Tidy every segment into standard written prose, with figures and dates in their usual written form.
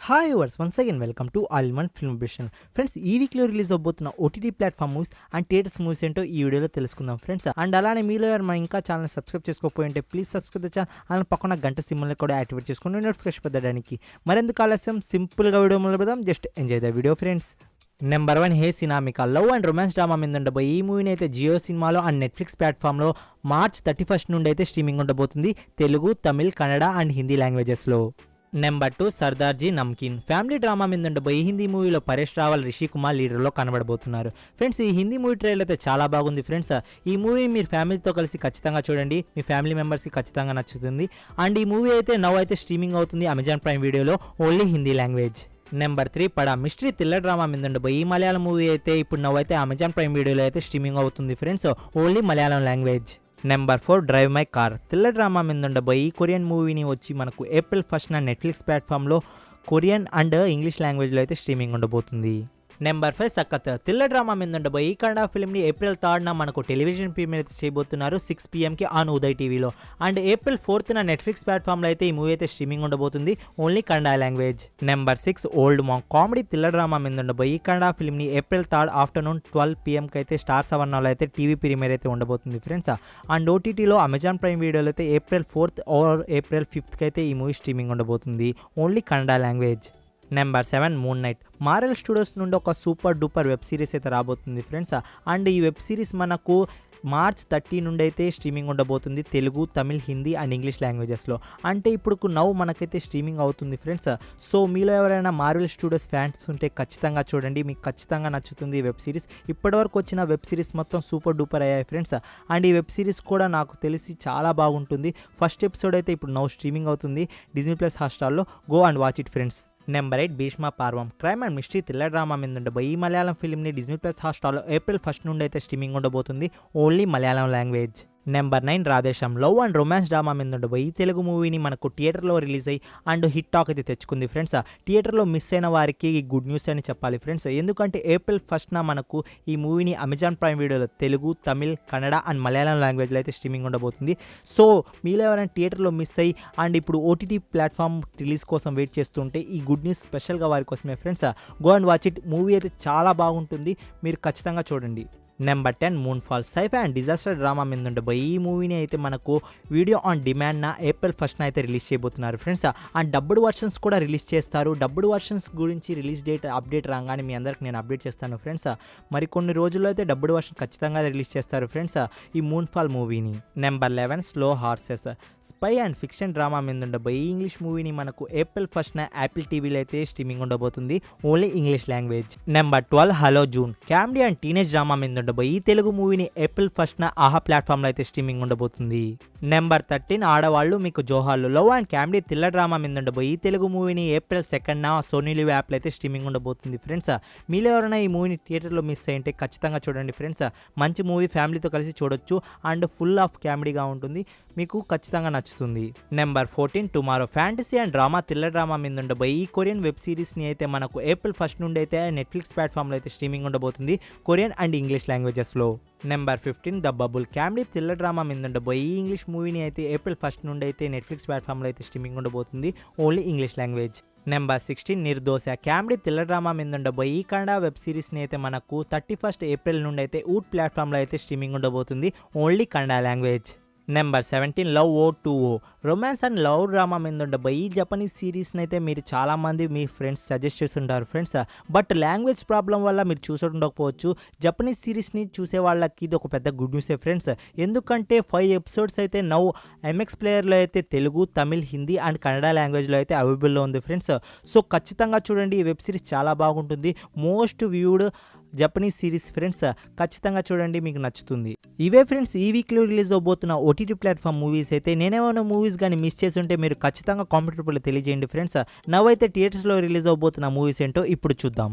Hi viewers once again welcome to all in one film vision. Friends, ఈ వీక్లో release అవబోతున్న OTT platform movies and theatres movies ఏంటో ఈ వీడియోలో తెలుసుకుందాం ఫ్రెండ్స్. అండ్ అలానే మీలో ఎవరు ఇంకా ఛానల్ సబ్స్క్రైబ్ చేసుకోకపోయి ఉంటే ప్లీజ్ సబ్స్క్రైబ్ ద ఛానల్. అలానే పక్కన గంట సింబల్ని కూడా యాక్టివేట్ చేసుకుని నోటిఫికేషన్ పొందడానికి. మరెందుకు ఆలస్యం, సింపుల్గా వీడియో మొదలు పెడదాం. Just enjoy the video friends. Number 1 hey Sinamika love and romance drama మీద ఉండబోయే ఈ మూవీని అయితే జియో సినిమాలో అండ్ నెట్ఫ్లిక్స్ ప్లాట్ఫామ్లో మార్చ్ 31 నుండి అయితే స్ట్రీమింగ్ ఉండబోతుంది. తెలుగు, తమిళ్, కన్నడ అండ్ హిందీ లాంగ్వేజెస్లో. Number 2 Sardarji Namkeen family drama మీద ఉండబోయే ఈ హిందీ మూవీలో పరేష్ రావల్, రిషి కుమార్ లీడర్లో కనబడబోతున్నారు. ఫ్రెండ్స్, ఈ హిందీ మూవీ ట్రైలర్ అయితే చాలా బాగుంది ఫ్రెండ్స్. ఈ మూవీ మీరు ఫ్యామిలీతో కలిసి ఖచ్చితంగా చూడండి. మీ ఫ్యామిలీ మెంబర్స్కి ఖచ్చితంగా నచ్చుతుంది. అండ్ ఈ మూవీ అయితే నవ్ అయితే స్ట్రీమింగ్ అవుతుంది అమెజాన్ ప్రైమ్ వీడియోలో, only Hindi language. Number 3 Pada mystery thriller drama మీద ఉండబోయే ఈ మలయాళం మూవీ అయితే ఇప్పుడు నవ్వైతే అమెజాన్ ప్రైమ్ వీడియోలో అయితే స్ట్రీమింగ్ అవుతుంది friends, only Malayalam language. Number 4 drive my car thriller drama మీద ఉండబోయే ఈ కొరియన్ మూవీని వచ్చి మనకు ఏప్రిల్ 1న నెట్ఫ్లిక్స్ ప్లాట్ఫామ్లో కొరియన్ అండ్ ఇంగ్లీష్ లాంగ్వేజ్లో అయితే స్ట్రీమింగ్ ఉండబోతుంది. నెంబర్ 5 సఖత్ థ్రిల్లర్ డ్రామా మీద ఉండబోయే ఈ కన్నడ ఫిల్మ్ని ఏప్రిల్ 3న మనకు టెలివిజన్ ప్రీమియర్ అయితే చేయబోతున్నారు 6 PM ఆన్ ఉదయ్ టీవీలో. అండ్ ఏప్రిల్ 4న నెట్ఫ్లిక్స్ ప్లాట్ఫామ్లో అయితే ఈ మూవీ అయితే స్ట్రీమింగ్ ఉండబోతుంది, only Kannada language. Number 6 old monk comedy thriller drama మీద ఉండబోయే ఈ కన్నడ ఫిల్మ్ని ఏప్రిల్ 3 ఆఫ్టర్నూన్ 12 PM అయితే స్టార్ 7లో అయితే టీవీ ప్రీమియర్ అయితే ఉండబోతుంది ఫ్రెండ్స్. అండ్ ఓటీటీలో అమెజాన్ ప్రైమ్ వీడియోలో అయితే April 4th are April 5th అయితే ఈ మూవీ స్ట్రీమింగ్ ఉండబోతుంది, only Kannada language. Number 7 moon night Marvel studios నుండి ఒక సూపర్ డూపర్ వెబ్ సిరీస్ అయితే రాబోతుంది ఫ్రెండ్స్. అండ్ ఈ వెబ్ సిరీస్ మనకు మార్చ్ 30 నుండి అయితే స్ట్రీమింగ్ ఉండబోతుంది, తెలుగు, తమిళ్, హిందీ అండ్ ఇంగ్లీష్ లాంగ్వేజెస్లో. అంటే ఇప్పుడు నవ్వు మనకైతే స్ట్రీమింగ్ అవుతుంది ఫ్రెండ్స్. సో మీలో ఎవరైనా మార్వెల్ స్టూడియోస్ ఫ్యాన్స్ ఉంటే ఖచ్చితంగా చూడండి, మీకు ఖచ్చితంగా నచ్చుతుంది ఈ వెబ్ సిరీస్. ఇప్పటివరకు వచ్చిన వెబ్ సిరీస్ మొత్తం సూపర్ డూపర్ అయ్యాయి ఫ్రెండ్స్. అండ్ ఈ వెబ్ సిరీస్ కూడా నాకు తెలిసి చాలా బాగుంటుంది. ఫస్ట్ ఎపిసోడ్ అయితే ఇప్పుడు నవ్వు స్ట్రీమింగ్ అవుతుంది డిజ్నీ ప్లస్ హాట్స్టార్లో. Go and watch it friends. Number 8 Bheeshma Parvam crime and mystery thriller drama మీద ఉండబోయే ఈ మలయాళం ఫిల్మ్ని డిజ్నీ ప్లస్ హాట్స్టార్లో ఏప్రిల్ 1 నుండి అయితే స్ట్రీమింగ్ ఉండబోతుంది, only Malayalam language. Number 9 Radhe Shyam love and romance drama మీద ఉండబోయే ఈ తెలుగు మూవీని మనకు థియేటర్లో రిలీజ్ అయ్యి అండ్ హిట్ టాక్ అయితే తెచ్చుకుంది ఫ్రెండ్స్. థియేటర్లో మిస్ అయిన వారికి గుడ్ న్యూస్ అని చెప్పాలి ఫ్రెండ్స్. ఎందుకంటే ఏప్రిల్ 1న మనకు ఈ మూవీని అమెజాన్ ప్రైమ్ వీడియోలో తెలుగు, తమిళ్, కన్నడ అండ్ మలయాళం లాంగ్వేజ్లో అయితే స్ట్రీమింగ్ ఉండబోతుంది. సో మీలో ఎవరైనా థియేటర్లో మిస్ అయ్యి అండ్ ఇప్పుడు ఓటీటీ ప్లాట్ఫామ్ రిలీజ్ కోసం వెయిట్ చేస్తుంటే ఈ గుడ్ న్యూస్ స్పెషల్గా వారి కోసమే friends. Go and watch it. Movie అయితే చాలా బాగుంటుంది, మీరు ఖచ్చితంగా చూడండి. Number 10 Moon Fall scifi and disaster drama మీద ఉండబోయే ఈ మూవీని అయితే మనకు వీడియో ఆన్ డిమాండ్న ఏప్రిల్ 1న అయితే రిలీజ్ చేయబోతున్నారు ఫ్రెండ్స్. అండ్ డబ్బుడ్ వర్షన్స్ కూడా రిలీజ్ చేస్తారు. డబ్బుడ్ వర్షన్స్ గురించి రిలీజ్ డేట్ అప్డేట్ రాగానే మీ అందరికి నేను అప్డేట్ చేస్తాను ఫ్రెండ్స్. మరి కొన్ని రోజుల్లో అయితే డబ్బుడ్ వర్షన్ ఖచ్చితంగా రిలీజ్ చేస్తారు ఫ్రెండ్స్ ఈ మూన్ ఫాల్ మూవీని. Number 11 slow horses spy and fiction drama మీద ఉండబోయే ఈ ఇంగ్లీష్ మూవీని మనకు ఏప్రిల్ 1న యాపిల్ టీవీలో అయితే స్ట్రీమింగ్ ఉండబోతుంది, only English language. Number 12 hello June comedy and teenage drama మీద ఉండబోయే ఈ తెలుగు మూవీని ఏప్రిల్ 1న ఆహా ప్లాట్ఫామ్లో అయితే స్ట్రీమింగ్ ఉండబోతుంది. నెంబర్ 13 ఆడవాళ్ళు మీకు జోహార్లు love and comedy thriller drama మీద ఉండబోయే ఈ తెలుగు మూవీని ఏప్రిల్ 2న సోనీ లివ్ యాప్లో అయితే స్ట్రీమింగ్ ఉండబోతుంది ఫ్రెండ్స్. మీలో ఎవరైనా ఈ మూవీని థియేటర్లో మిస్ అయ్యింటే ఖచ్చితంగా చూడండి ఫ్రెండ్స్. మంచి మూవీ, ఫ్యామిలీతో కలిసి చూడొచ్చు అండ్ ఫుల్ ఆఫ్ కామెడీగా ఉంటుంది, మీకు ఖచ్చితంగా నచ్చుతుంది. Number 14 tomorrow fantasy and drama thriller drama మీద ఉండబోయే ఈ కొరియన్ వెబ్ సిరీస్ని అయితే మనకు ఏప్రిల్ 1 నుండి అయితే నెట్ఫ్లిక్స్ ప్లాట్ఫామ్లో అయితే స్ట్రీమింగ్ ఉండబోతుంది, కొరియన్ అండ్ ఇంగ్లీష్ లాంగ్వేజెస్లో. Number 15 the bubble comedy thriller drama మీద ఉండబోయే ఈ ఇంగ్లీష్ మూవీని అయితే ఏప్రిల్ 1 నుండి అయితే నెట్ఫ్లిక్స్ ప్లాట్ఫామ్లో అయితే స్ట్రీమింగ్ ఉండబోతుంది, only English language. Number 16 Nirdosha comedy thriller drama మీద ఉండబోయే ఈ కన్నడ వెబ్ సిరీస్ని అయితే మనకు 31 ఏప్రిల్ నుండి అయితే ఊట్ ప్లాట్ఫామ్లో అయితే స్ట్రీమింగ్ ఉండబోతుంది, only Kannada language. Number 17 Love O two O romance and love drama మీద ఉండబోయే ఈ జపనీస్ సిరీస్ని అయితే మీరు చాలామంది మీ ఫ్రెండ్స్ సజెస్ట్ చేస్తుంటారు ఫ్రెండ్స్. బట్ లాంగ్వేజ్ ప్రాబ్లం వల్ల మీరు చూసుండకపోవచ్చు. జపనీస్ సిరీస్ని చూసే వాళ్ళకి ఇది ఒక పెద్ద గుడ్ న్యూసే ఫ్రెండ్స్. ఎందుకంటే 5 ఎపిసోడ్స్ అయితే నవ్ ఎంఎక్స్ ప్లేయర్లో అయితే తెలుగు, తమిళ్, హిందీ అండ్ కన్నడ లాంగ్వేజ్లో అయితే అవైలబుల్లో ఉంది ఫ్రెండ్స్. సో ఖచ్చితంగా చూడండి, ఈ వెబ్ సిరీస్ చాలా బాగుంటుంది, most viewed Japanese series friends. ఖచ్చితంగా చూడండి, మీకు నచ్చుతుంది. ఇవే ఫ్రెండ్స్ ఈ వీక్లో రిలీజ్ అవబోతున్న ఓటీటీ ప్లాట్ఫామ్ మూవీస్ అయితే. నేనేమైనా మూవీస్ కానీ మిస్ చేసి ఉంటే మీరు ఖచ్చితంగా కామెంట్ రూపంలో తెలియజేయండి ఫ్రెండ్స్. నవ్వైతే థియేటర్స్లో రిలీజ్ అవబోతున్న మూవీస్ ఏంటో ఇప్పుడు చూద్దాం.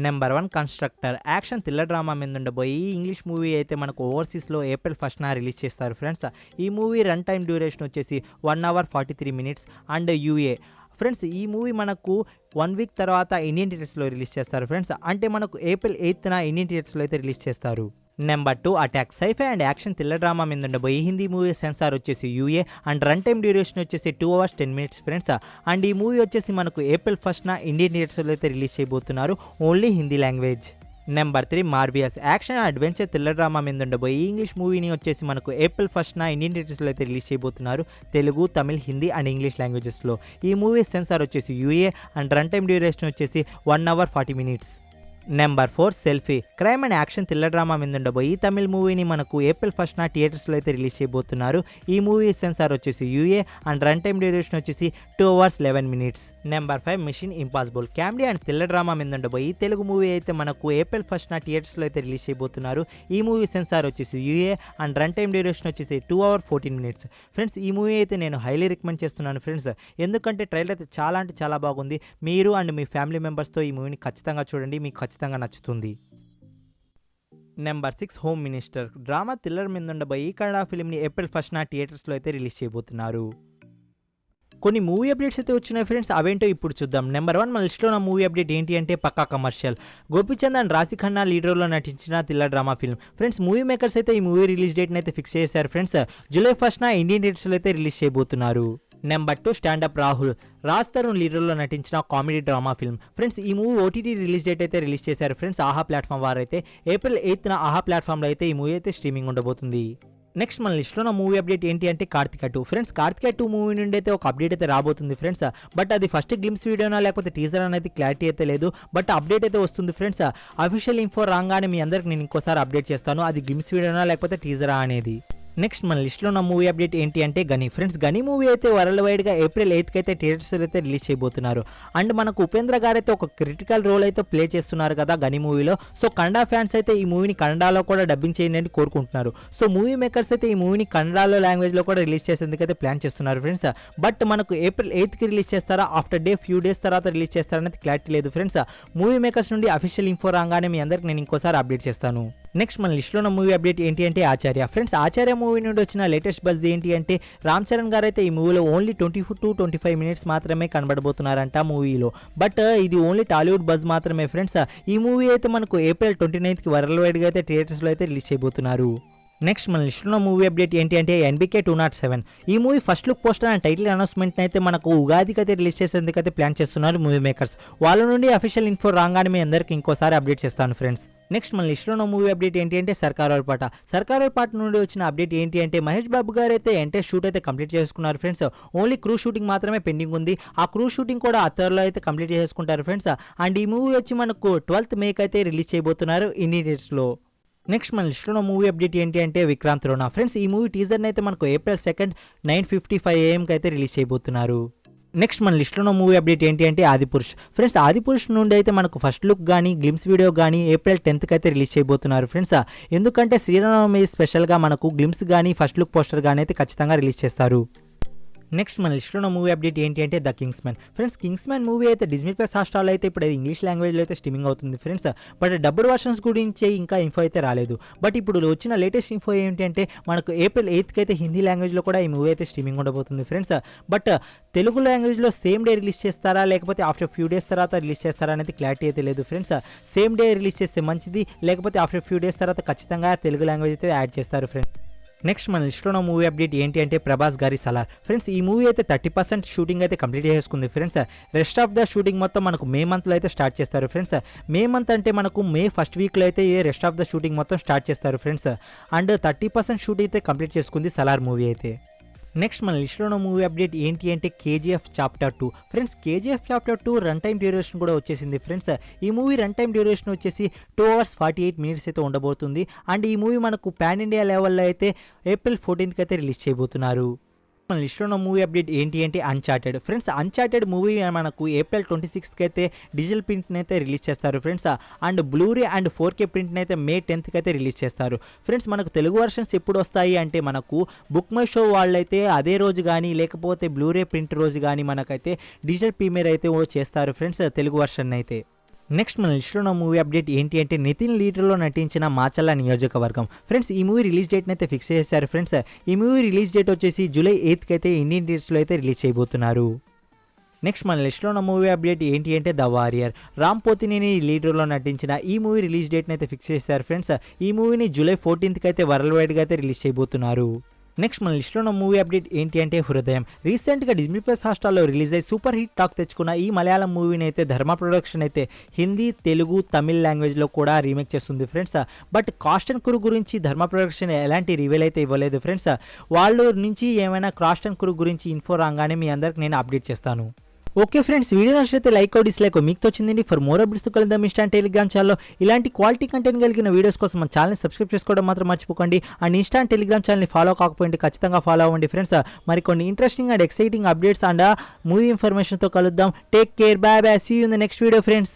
Number 1 Constructor action thriller drama మీద ఉండబోయే ఈ ఇంగ్లీష్ మూవీ అయితే మనకు ఓవర్సీస్లో ఏప్రిల్ 1న రిలీజ్ చేస్తారు ఫ్రెండ్స్. ఈ మూవీ రన్ టైమ్ డ్యూరేషన్ వచ్చేసి 1 hour 43 minutes and UA friends. ఈ మూవీ మనకు 1 week తర్వాత ఇండియన్ థియేటర్స్లో రిలీజ్ చేస్తారు ఫ్రెండ్స్. అంటే మనకు ఏప్రిల్ 8న ఇండియన్ థియేటర్స్లో అయితే రిలీజ్ చేస్తారు. Number 2 attack. Sci-fi and action thriller drama మీద ఉండబోయే హిందీ మూవీ సెన్సార్ వచ్చేసి UA and run time duration వచ్చేసి 2 hours 10 minutes ఫ్రెండ్స్. అండ్ ఈ మూవీ వచ్చేసి మనకు ఏప్రిల్ 1st ఇండియన్ థియేటర్స్లో అయితే రిలీజ్ చేయబోతున్నారు, only Hindi language. Number 3 Morbius. Action and adventure thriller drama మీద ఉండబోయే ఇంగ్లీష్ మూవీని వచ్చేసి మనకు ఏప్రిల్ 1st ఇండియన్ థియేటర్స్లో అయితే రిలీజ్ చేయబోతున్నారు, తెలుగు, తమిళ్, హిందీ అండ్ ఇంగ్లీష్ లాంగ్వేజెస్లో. ఈ మూవీ సెన్సార్ వచ్చేసి UA and run time duration వచ్చేసి 1 hour 40 minutes. Number 4 Selfie. Crime and action thriller drama మీద ఉండబోయి ఈ తమిళ్ మూవీని మనకు ఏప్రిల్ 1st థియేటర్స్లో అయితే రిలీజ్ చేయబోతున్నారు. ఈ మూవీ సెన్సార్ వచ్చేసి UA and run time duration వచ్చేసి 2 hours 11 minutes. Number 5 Mission Impossible. Comedy and thriller drama మీద ఉండబోయి ఈ తెలుగు మూవీ అయితే మనకు ఏప్రిల్ 1st థియేటర్స్లో అయితే రిలీజ్ చేయబోతున్నారు. ఈ మూవీ సెన్సార్ వచ్చేసి UA and run time duration వచ్చేసి 2 hours 14 minutes. ఫ్రెండ్స్ ఈ మూవీ అయితే నేను హైలీ రికమెండ్ చేస్తున్నాను ఫ్రెండ్స్, ఎందుకంటే ట్రైలర్ అయితే చాలా అంటే చాలా బాగుంది. మీరు అండ్ మీ ఫ్యామిలీ మెంబర్స్తో ఈ మూవీని ఖచ్చితంగా చూడండి, మీకు ఖచ్చితంగా నచ్చుతుంది. Number 6 home minister. Drama thriller మీద ఉండబోయే ఈ కన్నడ ఫిల్మ్ని ఏప్రిల్ 1st థియేటర్స్లో అయితే రిలీజ్ చేయబోతున్నారు. కొన్ని మూవీ అప్డేట్స్ అయితే వచ్చినాయి ఫ్రెండ్స్, అవేంటో ఇప్పుడు చూద్దాం. నెంబర్ 1 మన లిస్ట్లో ఉన్న మూవీ అప్డేట్ ఏంటి అంటే పక్కా కమర్షియల్. గోపీచంద్ అండ్ రాశి ఖన్నా లీడ్ రోల్లో నటించిన thriller drama film. Friends movie makers అయితే ఈ మూవీ రిలీజ్ డేట్ని అయితే ఫిక్స్ చేశారు ఫ్రెండ్స్, జూలై 1st ఇండియన్ థియేటర్స్లో అయితే రిలీజ్ చేయబోతున్నారు. Number 2 stand-up Rahul. రాజ్ తరుణ్ లీడర్లో నటించిన కామెడీ డ్రామా ఫిల్మ్. ఫ్రెండ్స్ ఈ మూవీ ఓటీటీ రిలీజ్ డేట్ అయితే రిలీజ్ చేశారు ఫ్రెండ్స్, ఆహా ప్లాట్ఫామ్ వారు అయితే ఏప్రిల్ 8th ఆహా ప్లాట్ఫామ్లో అయితే ఈ మూవీ అయితే స్ట్రీమింగ్ ఉండబోతుంది. నెక్స్ట్ మన లిస్ట్లో ఉన్న మూవీ అప్డేట్ ఏంటి అంటే కార్తిక 2. ఫ్రెండ్స్ కార్తిక 2 మూవీ నుండి అయితే ఒక అప్డేట్ అయితే రాబోతుంది ఫ్రెండ్స్, బట్ అది ఫస్ట్ గ్లిమ్స్ వీడియోనా లేకపోతే టీజర్ అనేది క్లారిటీ అయితే లేదు, బట్ అప్డేట్ అయితే వస్తుంది ఫ్రెండ్స్. అఫీషియల్ ఇన్ఫో రాగానే మీ అందరికి నేను ఇంకోసారి అప్డేట్ చేస్తాను, అది గ్లిమ్స్ వీడియోనా లేకపోతే టీజరా అనేది. నెక్స్ట్ మన లిస్ట్లో ఉన్న మూవీ అప్డేట్ ఏంటి అంటే గని. ఫ్రెండ్స్ గని మూవీ అయితే వరల్డ్ వైడ్గా ఏప్రిల్ 8th అయితే థియేటర్స్లో అయితే రిలీజ్ చేయబోతున్నారు. అండ్ మనకు ఉపేంద్ర గారు అయితే ఒక క్రిటికల్ రోల్ అయితే ప్లే చేస్తున్నారు కదా గని మూవీలో. సో కన్నడ ఫ్యాన్స్ అయితే ఈ మూవీని కన్నడలో కూడా డబ్బింగ్ చేయండి అని కోరుకుంటున్నారు. సో మూవీ మేకర్స్ అయితే ఈ మూవీని కన్నడలో లాంగ్వేజ్లో కూడా రిలీజ్ చేసేందుకు అయితే ప్లాన్ చేస్తున్నారు ఫ్రెండ్స్, బట్ మనకు ఏప్రిల్ 8th రిలీజ్ చేస్తారా ఆఫ్టర్ ఫ్యూ డేస్ తర్వాత రిలీజ్ చేస్తారనేది క్లారిటీ లేదు ఫ్రెండ్స్. మూవీ మేకర్స్ నుండి అఫీషియల్ ఇన్ఫో రాగానే మీ అందరికి నేను ఇంకోసారి అప్డేట్ చేస్తాను. నెక్స్ట్ మన లిస్ట్లో ఉన్న మూవీ అప్డేట్ ఏంటి అంటే ఆచార్య. ఫ్రెండ్స్ ఆచార్య మూవీ నుండి వచ్చిన లేటెస్ట్ బజ్ ఏంటి అంటే రామ్ చరణ్ గారు అయితే ఈ మూవీలో ఓన్లీ 24 to 25 minutes మాత్రమే కనబడబోతున్నారంట మూవీలో, బట్ ఇది ఓన్లీ టాలీవుడ్ బజ్ మాత్రమే ఫ్రెండ్స్. ఈ మూవీ అయితే మనకు ఏప్రిల్ 29th వరల్డ్ వైడ్గా అయితే థియేటర్స్లో అయితే రిలీజ్ చేయబోతున్నారు. నెక్స్ట్ మన లిస్ట్లో మూవీ అప్డేట్ ఏంటి అంటే NBK 207. ఈ movie first look poster and title announcement అయితే మనకు ఉగాదికి అయితే రిలీజ్ చేసేందుకు అయితే ప్లాన్ చేస్తున్నారు మూవీ మేకర్స్. వాళ్ళ నుండి అఫీషియల్ ఇన్ఫో రాగానే మీ అందరికి ఇంకోసారి అప్డేట్ చేస్తాను ఫ్రెండ్స్. నెక్స్ట్ మన లిస్ట్లో ఉన్న మూవీ అప్డేట్ ఏంటి అంటే సర్కారోల్ పాట. సర్కారోల్ పాట నుండి వచ్చిన అప్డేట్ ఏంటి అంటే మహేష్ బాబు గారు అయితే ఎంటైర్ షూట్ అయితే కంప్లీట్ చేసుకున్నారు ఫ్రెండ్స్, ఓన్లీ క్రూ షూటింగ్ మాత్రమే పెండింగ్ ఉంది. ఆ క్రూ షూటింగ్ కూడా అత్తర్లో అయితే కంప్లీట్ చేసుకుంటారు ఫ్రెండ్స్. అండ్ ఈ మూవీ వచ్చి మనకు 12th May అయితే రిలీజ్ చేయబోతున్నారు ఇండియన్ థియేటర్స్లో. నెక్స్ట్ మన లిస్ట్లో మూవీ అప్డేట్ ఏంటి అంటే విక్రాంత్ రోనా. ఫ్రెండ్స్ ఈ మూవీ టీజర్ని అయితే మనకు ఏప్రిల్ 2nd 9:55 AM అయితే రిలీజ్ చేయబోతున్నారు. నెక్స్ట్ మన లిస్ట్లో మూవీ అప్డేట్ ఏంటి అంటే ఆదిపురుష్. ఫ్రెండ్స్ ఆదిపురుష్ నుండి అయితే మనకు ఫస్ట్ లుక్ కానీ గ్లిమ్స్ వీడియో కానీ ఏప్రిల్ 10th అయితే రిలీజ్ చేయబోతున్నారు ఫ్రెండ్స్, ఎందుకంటే శ్రీరామనవమి స్పెషల్గా మనకు గ్లిమ్స్ కానీ ఫస్ట్ లుక్ పోస్టర్ కానీ అయితే ఖచ్చితంగా రిలీజ్ చేస్తారు. నెక్స్ట్ మన లిస్ట్లో ఉన్న మూవీ అప్డేట్ ఏంటి అంటే ద కింగ్స్మన్. ఫ్రెండ్స్ కింగ్స్మన్ మూవీ అయితే డిజ్నీ ప్లస్ హాట్‌స్టార్లో అయితే ఇప్పుడు ఇంగ్లీష్ లాంగ్వేజ్లో అయితే స్ట్రీమింగ్ అవుతుంది ఫ్రెండ్స్, బట్ డబ్బుడ్ వర్షన్స్ గురించి ఇంకా ఇన్ఫో అయితే రాలేదు. బట్ ఇప్పుడు వచ్చిన లేటెస్ట్ ఇన్ఫో ఏంటి అంటే మనకు ఏప్రిల్ 8th అయితే హిందీ లాంగ్వేజ్లో కూడా ఈ మూవీ అయితే స్ట్రీమింగ్ ఉండబోతుంది ఫ్రెండ్స్, బట్ తెలుగు లాంగ్వేజ్లో సేమ్ డే రిలీజ్ చేస్తారా లేకపోతే ఆఫ్టర్ ఫ్యూ డేస్ తర్వాత రిలీజ్ చేస్తారా అనేది క్లారిటీ అయితే లేదు ఫ్రెండ్స్. సేమ్ డే రిలీజ్ చేస్తే మంచిది, లేకపోతే ఆఫ్టర్ ఫ్యూ డేస్ తర్వాత ఖచ్చితంగా తెలుగు లాంగ్వేజ్ అయితే యాడ్ చేస్తారు ఫ్రెండ్స్. నెక్స్ట్ మన లిస్ట్లో ఉన్న మూవీ అప్డేట్ ఏంటి అంటే ప్రభాస్ గారి సలార్. ఫ్రెండ్స్ ఈ మూవీ అయితే 30% షూటింగ్ అయితే కంప్లీట్ చేసుకుంది friends. Rest of the shooting మొత్తం మనకు మే మంత్లో అయితే స్టార్ట్ చేస్తారు ఫ్రెండ్స్. మే మంత్ అంటే మనకు మే ఫస్ట్ వీక్లో అయితే రెస్ట్ ఆఫ్ ద షూటింగ్ మొత్తం స్టార్ట్ చేస్తారు ఫ్రెండ్స్. అండ్ 30% షూట్ అయితే కంప్లీట్ చేసుకుంది సలార్ మూవీ అయితే. నెక్స్ట్ మన లిస్ట్లో ఉన్న మూవీ అప్డేట్ ఏంటి అంటే KGF Chapter 2. Friends KGF Chapter 2 run time duration కూడా వచ్చేసింది ఫ్రెండ్స్. ఈ మూవీ రన్ టైమ్ డ్యూరేషన్ వచ్చేసి 2 hours 48 minutes అయితే ఉండబోతుంది. అండ్ ఈ మూవీ మనకు పాన్ ఇండియా లెవెల్లో అయితే ఏప్రిల్ 14th అయితే రిలీజ్ చేయబోతున్నారు. మన లిస్ట్లో ఉన్న మూవీ అప్డేట్ ఏంటి అంటే అన్చార్టెడ్. ఫ్రెండ్స్ అన్చార్టెడ్ మూవీ మనకు ఏప్రిల్ 26th అయితే డిజిటల్ ప్రింట్ని అయితే రిలీజ్ చేస్తారు friends. And Blu-ray and 4K ప్రింట్ని అయితే మే 10th అయితే రిలీజ్ చేస్తారు ఫ్రెండ్స్. మనకు తెలుగు వర్షన్స్ ఎప్పుడు వస్తాయి అంటే మనకు బుక్ మై షో వాళ్ళైతే అదే రోజు కానీ లేకపోతే బ్లూరే ప్రింట్ రోజు కానీ మనకైతే డిజిటల్ ప్రీమియర్ అయితే చేస్తారు ఫ్రెండ్స్ తెలుగు వర్షన్ అయితే. నెక్స్ట్ మన లిస్ట్లో ఉన్న మూవీ అప్డేట్ ఏంటి అంటే నితిన్ లీడర్లో నటించిన మాచల్ల నియోజకవర్గం. ఫ్రెండ్స్ ఈ మూవీ రిలీజ్ డేట్ని అయితే ఫిక్స్ చేశారు ఫ్రెండ్స్. ఈ మూవీ రిలీజ్ డేట్ వచ్చేసి జూలై 8th అయితే ఇండియన్ థియేటర్స్లో అయితే రిలీజ్ చేయబోతున్నారు. నెక్స్ట్ మన లిస్ట్లో ఉన్న మూవీ అప్డేట్ ఏంటి అంటే The Warrior. Ram Pothineni lead రోల్లో నటించిన ఈ మూవీ రిలీజ్ డేట్ని అయితే ఫిక్స్ చేశారు ఫ్రెండ్స్. ఈ మూవీని జూలై 14th అయితే వరల్డ్ వైడ్గా అయితే రిలీజ్ చేయబోతున్నారు. నెక్స్ట్ మన లిస్ట్లో ఉన్న మూవీ అప్డేట్ ఏంటి అంటే హృదయం. రీసెంట్గా డిజ్నీ ప్లస్ హాట్‌స్టార్‌లో రిలీజ్ అయ్యి సూపర్ హిట్ టాక్ తెచ్చుకున్న ఈ మలయాళం మూవీని అయితే ధర్మ ప్రొడక్షన్ అయితే హిందీ, తెలుగు, తమిళ్ లాంగ్వేజ్లో కూడా రీమేక్ చేస్తుంది friends. But cost and crew గురించి ధర్మ ప్రొడక్షన్ ఎలాంటి రివీల్ అయితే ఇవ్వలేదు ఫ్రెండ్స్. వాళ్ళు నుంచి ఏమైనా కాస్ట్ అండ్ క్రూ గురించి ఇన్ఫో రాగానే మీ అందరికి నేను అప్డేట్ చేస్తాను. ఓకే ఫ్రెండ్స్, వీడియో నచ్చితే లైక్ డిస్లైక్ మీకు తోచిందండి. ఫర్ మోర్ అప్డేట్స్ కలుద్దాం ఇన్స్టా టెలిగ్రామ్ ఛానల్లో. ఇలాంటి క్వాలిటీ కంటెంట్ కలిగిన వీడియోస్ కోసం మన ఛానల్ని సబ్స్క్రైబ్ చేసుకోవడం మాత్రం మర్చిపోకండి. అండ్ ఇన్స్టా టెలిగ్రామ్ ఛానల్ని ఫాలో కాకపోయింటే ఖచ్చితంగా ఫాలో అవ్వండి ఫ్రెండ్స్. మరికొన్ని interesting and exciting updates and movie ఇన్ఫర్మేషన్తో కలుద్దాం. Take care, bye bye, see you in the next video friends.